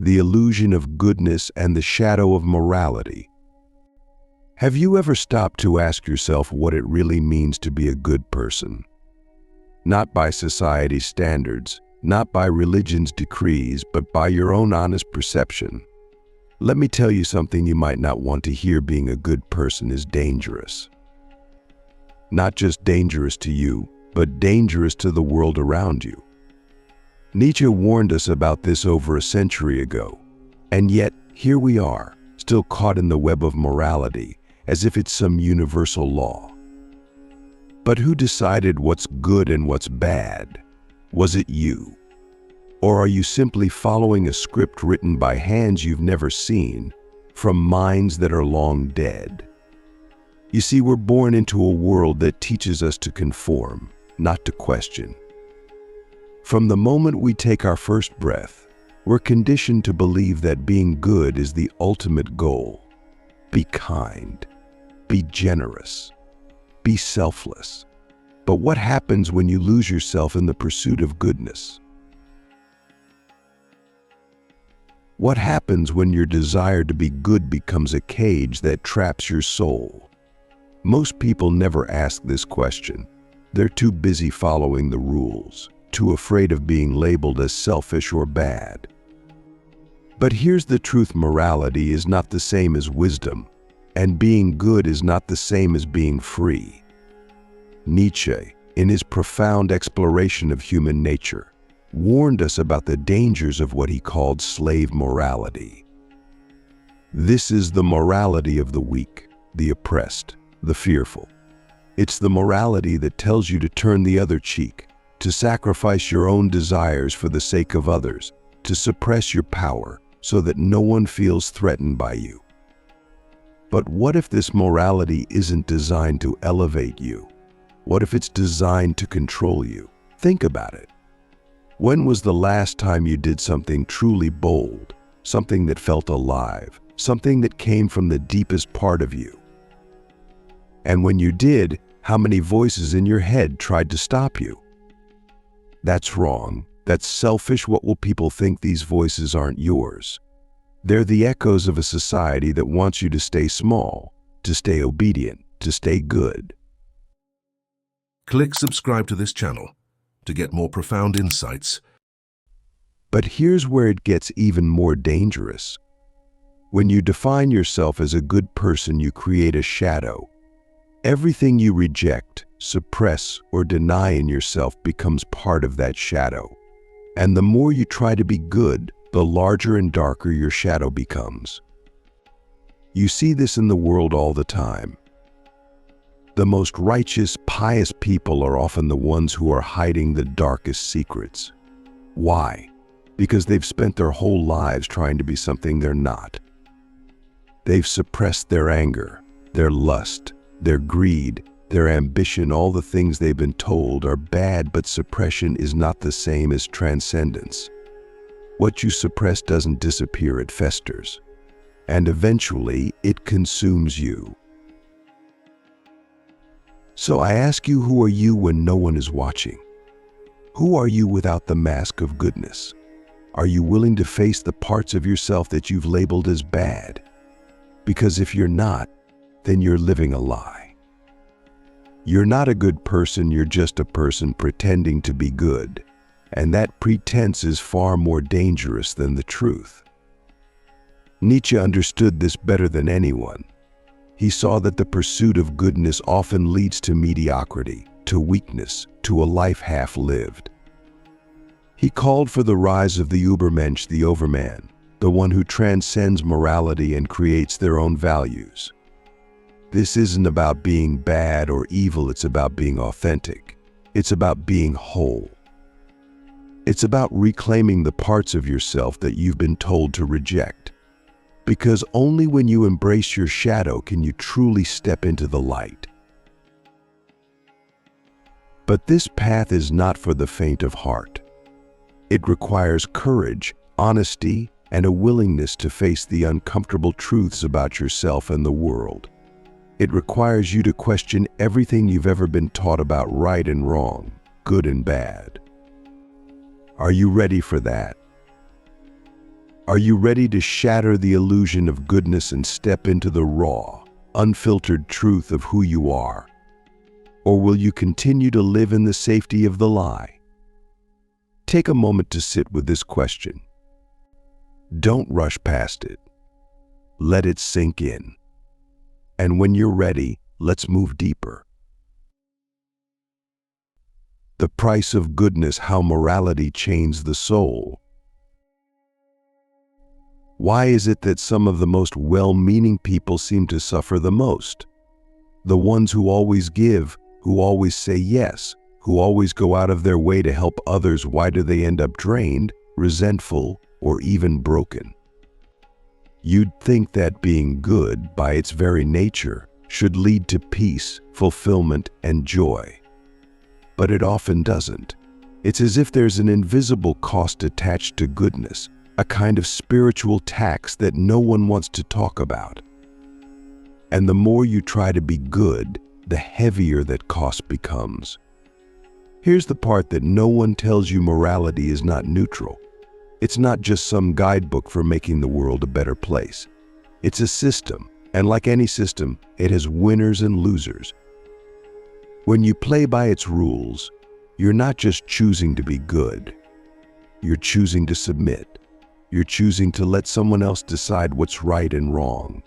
the illusion of goodness and the shadow of morality. Have you ever stopped to ask yourself what it really means to be a good person? Not by society's standards, not by religion's decrees, but by your own honest perception. Let me tell you something you might not want to hear. Being a good person is dangerous. Not just dangerous to you, but dangerous to the world around you. Nietzsche warned us about this over a century ago, and yet here we are, still caught in the web of morality, as if it's some universal law. But who decided what's good and what's bad? Was it you? Or are you simply following a script written by hands you've never seen, from minds that are long dead? You see, we're born into a world that teaches us to conform, not to question. From the moment we take our first breath, we're conditioned to believe that being good is the ultimate goal. Be kind. Be generous. Be selfless. But what happens when you lose yourself in the pursuit of goodness? What happens when your desire to be good becomes a cage that traps your soul? Most people never ask this question. They're too busy following the rules, too afraid of being labeled as selfish or bad. But here's the truth: morality is not the same as wisdom, and being good is not the same as being free. Nietzsche, in his profound exploration of human nature, warned us about the dangers of what he called slave morality. This is the morality of the weak, the oppressed, the fearful. It's the morality that tells you to turn the other cheek, to sacrifice your own desires for the sake of others, to suppress your power so that no one feels threatened by you. But what if this morality isn't designed to elevate you? What if it's designed to control you? Think about it. When was the last time you did something truly bold, something that felt alive, something that came from the deepest part of you? And when you did, how many voices in your head tried to stop you? That's wrong. That's selfish. What will people think? These voices aren't yours. They're the echoes of a society that wants you to stay small, to stay obedient, to stay good. Click subscribe to this channel to get more profound insights. But here's where it gets even more dangerous. When you define yourself as a good person, you create a shadow. Everything you reject, suppress, or deny in yourself becomes part of that shadow. And the more you try to be good, the larger and darker your shadow becomes. You see this in the world all the time. The most righteous, pious people are often the ones who are hiding the darkest secrets. Why? Because they've spent their whole lives trying to be something they're not. They've suppressed their anger, their lust, their greed, their ambition. All the things they've been told are bad, but suppression is not the same as transcendence. What you suppress doesn't disappear, it festers. And eventually, it consumes you. So I ask you, who are you when no one is watching? Who are you without the mask of goodness? Are you willing to face the parts of yourself that you've labeled as bad? Because if you're not, then you're living a lie. You're not a good person, you're just a person pretending to be good. And that pretense is far more dangerous than the truth. Nietzsche understood this better than anyone. He saw that the pursuit of goodness often leads to mediocrity, to weakness, to a life half-lived. He called for the rise of the Übermensch, the overman, the one who transcends morality and creates their own values. This isn't about being bad or evil, it's about being authentic. It's about being whole. It's about reclaiming the parts of yourself that you've been told to reject. Because only when you embrace your shadow can you truly step into the light. But this path is not for the faint of heart. It requires courage, honesty, and a willingness to face the uncomfortable truths about yourself and the world. It requires you to question everything you've ever been taught about right and wrong, good and bad. Are you ready for that? Are you ready to shatter the illusion of goodness and step into the raw, unfiltered truth of who you are? Or will you continue to live in the safety of the lie? Take a moment to sit with this question. Don't rush past it. Let it sink in. And when you're ready, let's move deeper. The price of goodness: how morality chains the soul. Why is it that some of the most well-meaning people seem to suffer the most? The ones who always give, who always say yes, who always go out of their way to help others, why do they end up drained, resentful, or even broken? You'd think that being good, by its very nature, should lead to peace, fulfillment, and joy. But it often doesn't. It's as if there's an invisible cost attached to goodness, a kind of spiritual tax that no one wants to talk about. And the more you try to be good, the heavier that cost becomes. Here's the part that no one tells you: morality is not neutral. It's not just some guidebook for making the world a better place. It's a system, and like any system, it has winners and losers. When you play by its rules, you're not just choosing to be good. You're choosing to submit. You're choosing to let someone else decide what's right and wrong,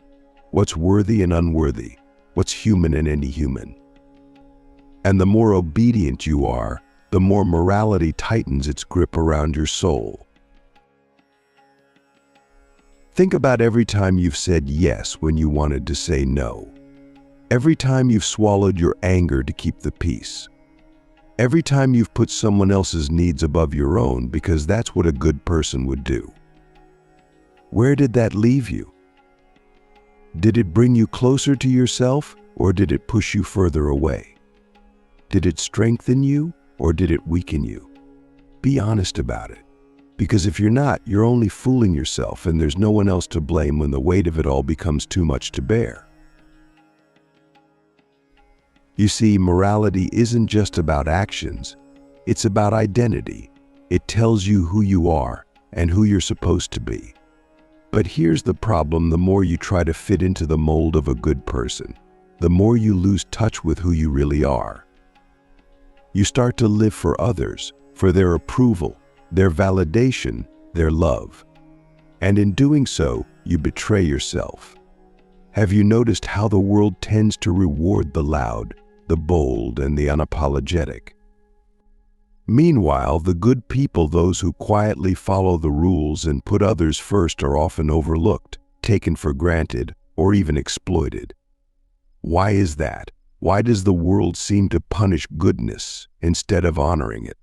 what's worthy and unworthy, what's human and inhuman. And the more obedient you are, the more morality tightens its grip around your soul. Think about every time you've said yes when you wanted to say no. Every time you've swallowed your anger to keep the peace. Every time you've put someone else's needs above your own because that's what a good person would do. Where did that leave you? Did it bring you closer to yourself, or did it push you further away? Did it strengthen you, or did it weaken you? Be honest about it. Because if you're not, you're only fooling yourself, and there's no one else to blame when the weight of it all becomes too much to bear. You see, morality isn't just about actions. It's about identity. It tells you who you are and who you're supposed to be. But here's the problem: the more you try to fit into the mold of a good person, the more you lose touch with who you really are. You start to live for others, for their approval, their validation, their love. And in doing so, you betray yourself. Have you noticed how the world tends to reward the loud, the bold, and the unapologetic? Meanwhile, the good people, those who quietly follow the rules and put others first, are often overlooked, taken for granted, or even exploited. Why is that? Why does the world seem to punish goodness instead of honoring it?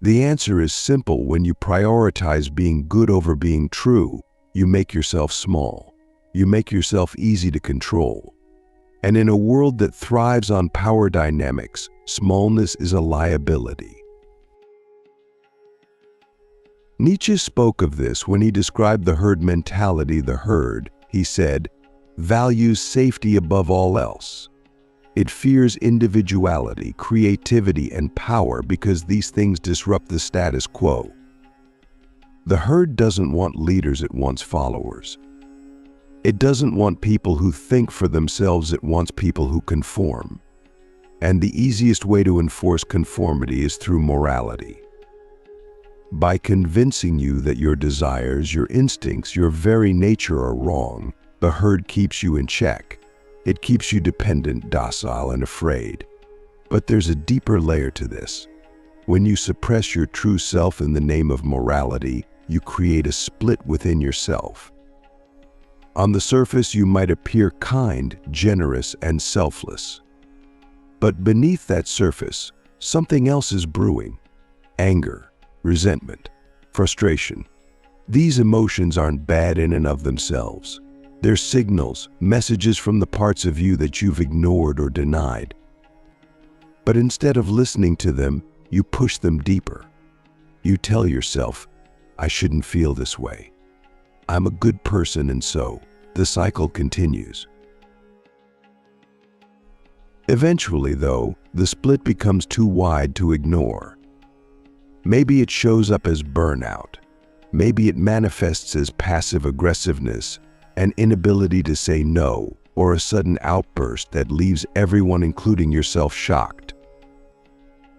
The answer is simple: when you prioritize being good over being true, you make yourself small. You make yourself easy to control. And in a world that thrives on power dynamics, smallness is a liability. Nietzsche spoke of this when he described the herd mentality. The herd, he said, values safety above all else. It fears individuality, creativity, and power because these things disrupt the status quo. The herd doesn't want leaders, it wants followers. It doesn't want people who think for themselves, it wants people who conform. And the easiest way to enforce conformity is through morality. By convincing you that your desires, your instincts, your very nature are wrong, the herd keeps you in check. It keeps you dependent, docile, and afraid. But there's a deeper layer to this. When you suppress your true self in the name of morality, you create a split within yourself. On the surface, you might appear kind, generous, and selfless. But beneath that surface, something else is brewing. Anger, resentment, frustration. These emotions aren't bad in and of themselves. They're signals, messages from the parts of you that you've ignored or denied. But instead of listening to them, you push them deeper. You tell yourself, I shouldn't feel this way. I'm a good person, and so the cycle continues. Eventually, though, the split becomes too wide to ignore. Maybe it shows up as burnout. Maybe it manifests as passive aggressiveness, an inability to say no, or a sudden outburst that leaves everyone, including yourself, shocked.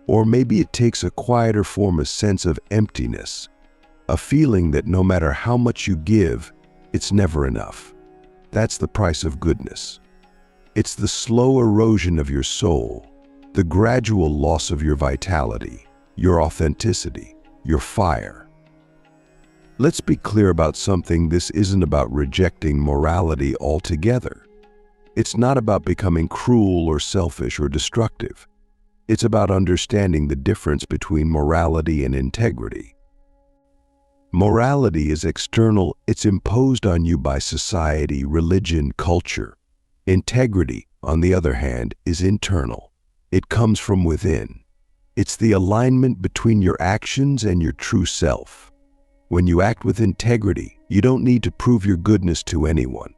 Or maybe it takes a quieter form, a sense of emptiness, a feeling that no matter how much you give, it's never enough. That's the price of goodness. It's the slow erosion of your soul, the gradual loss of your vitality, your authenticity, your fire. Let's be clear about something. This isn't about rejecting morality altogether. It's not about becoming cruel or selfish or destructive. It's about understanding the difference between morality and integrity. Morality is external. It's imposed on you by society, religion, culture. Integrity, on the other hand, is internal. It comes from within. It's the alignment between your actions and your true self. When you act with integrity, you don't need to prove your goodness to anyone.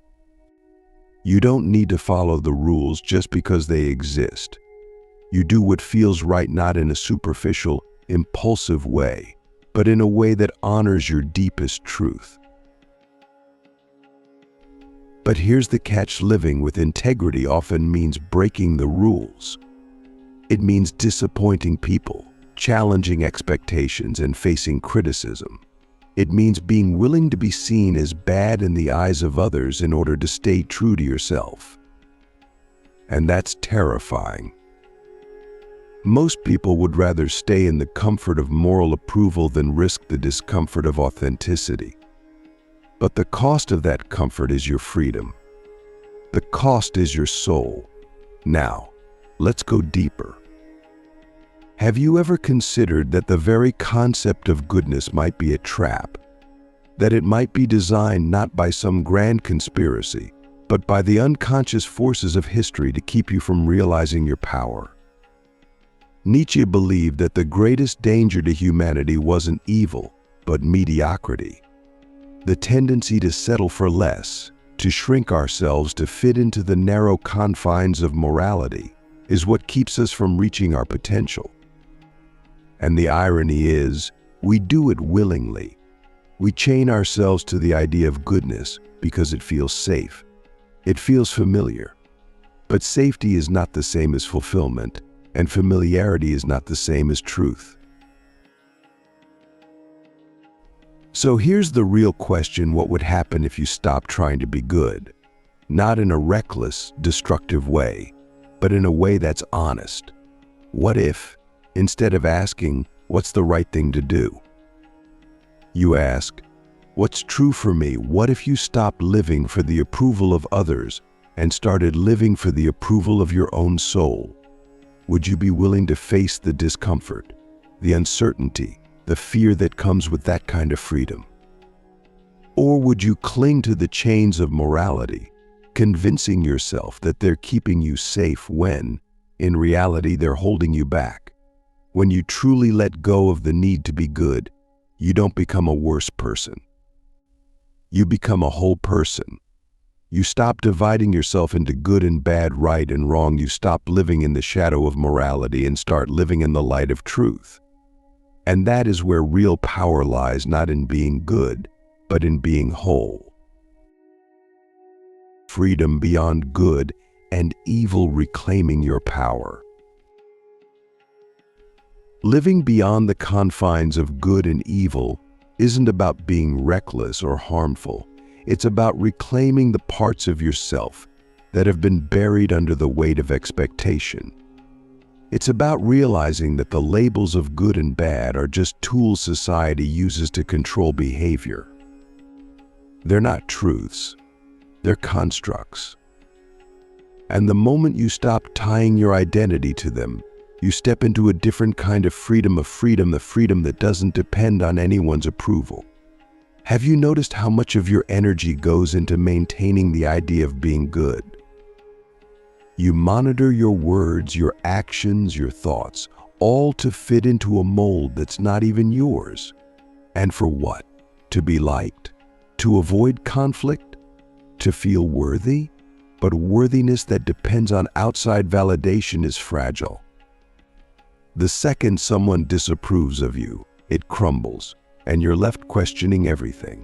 You don't need to follow the rules just because they exist. You do what feels right, not in a superficial, impulsive way, but in a way that honors your deepest truth. But here's the catch: living with integrity often means breaking the rules. It means disappointing people, challenging expectations, and facing criticism. It means being willing to be seen as bad in the eyes of others in order to stay true to yourself. And that's terrifying. Most people would rather stay in the comfort of moral approval than risk the discomfort of authenticity. But the cost of that comfort is your freedom. The cost is your soul. Now, let's go deeper. Have you ever considered that the very concept of goodness might be a trap? That it might be designed not by some grand conspiracy, but by the unconscious forces of history to keep you from realizing your power? Nietzsche believed that the greatest danger to humanity wasn't evil, but mediocrity. The tendency to settle for less, to shrink ourselves to fit into the narrow confines of morality, is what keeps us from reaching our potential. And the irony is, we do it willingly. We chain ourselves to the idea of goodness because it feels safe. It feels familiar. But safety is not the same as fulfillment, and familiarity is not the same as truth. So here's the real question: what would happen if you stopped trying to be good? Not in a reckless, destructive way, but in a way that's honest. What if, instead of asking, "What's the right thing to do?" you ask, "What's true for me?" What if you stopped living for the approval of others and started living for the approval of your own soul? Would you be willing to face the discomfort, the uncertainty, the fear that comes with that kind of freedom? Or would you cling to the chains of morality, convincing yourself that they're keeping you safe when, in reality, they're holding you back? When you truly let go of the need to be good, you don't become a worse person. You become a whole person. You stop dividing yourself into good and bad, right and wrong. You stop living in the shadow of morality and start living in the light of truth. And that is where real power lies, not in being good, but in being whole. Freedom beyond good and evil, reclaiming your power. Living beyond the confines of good and evil isn't about being reckless or harmful. It's about reclaiming the parts of yourself that have been buried under the weight of expectation. It's about realizing that the labels of good and bad are just tools society uses to control behavior. They're not truths, they're constructs. And the moment you stop tying your identity to them, you step into a different kind of freedom, the freedom that doesn't depend on anyone's approval. Have you noticed how much of your energy goes into maintaining the idea of being good? You monitor your words, your actions, your thoughts, all to fit into a mold that's not even yours. And for what? To be liked? To avoid conflict? To feel worthy? But worthiness that depends on outside validation is fragile. The second someone disapproves of you, it crumbles. and you're left questioning everything.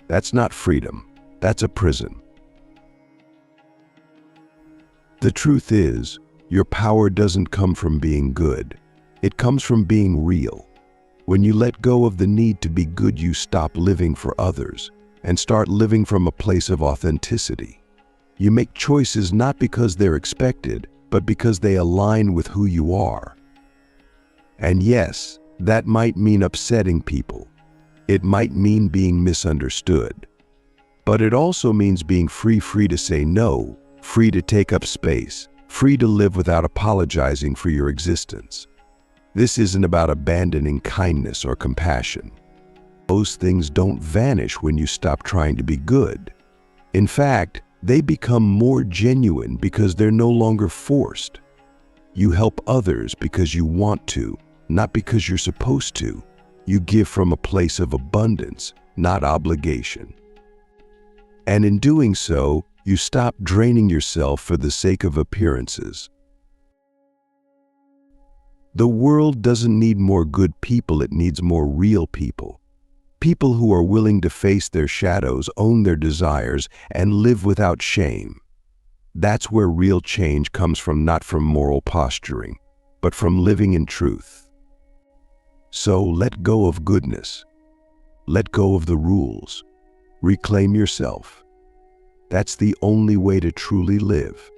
That's not freedom, that's a prison. The truth is, your power doesn't come from being good. It comes from being real. When you let go of the need to be good, you stop living for others and start living from a place of authenticity. You make choices not because they're expected, but because they align with who you are. And yes, that might mean upsetting people. It might mean being misunderstood. But it also means being free to say no, free to take up space, free to live without apologizing for your existence. This isn't about abandoning kindness or compassion. Those things don't vanish when you stop trying to be good. In fact, they become more genuine because they're no longer forced. You help others because you want to, not because you're supposed to. You give from a place of abundance, not obligation. And in doing so, you stop draining yourself for the sake of appearances. The world doesn't need more good people, it needs more real people. People who are willing to face their shadows, own their desires, and live without shame. That's where real change comes from, not from moral posturing, but from living in truth. So let go of goodness. Let go of the rules. Reclaim yourself. That's the only way to truly live.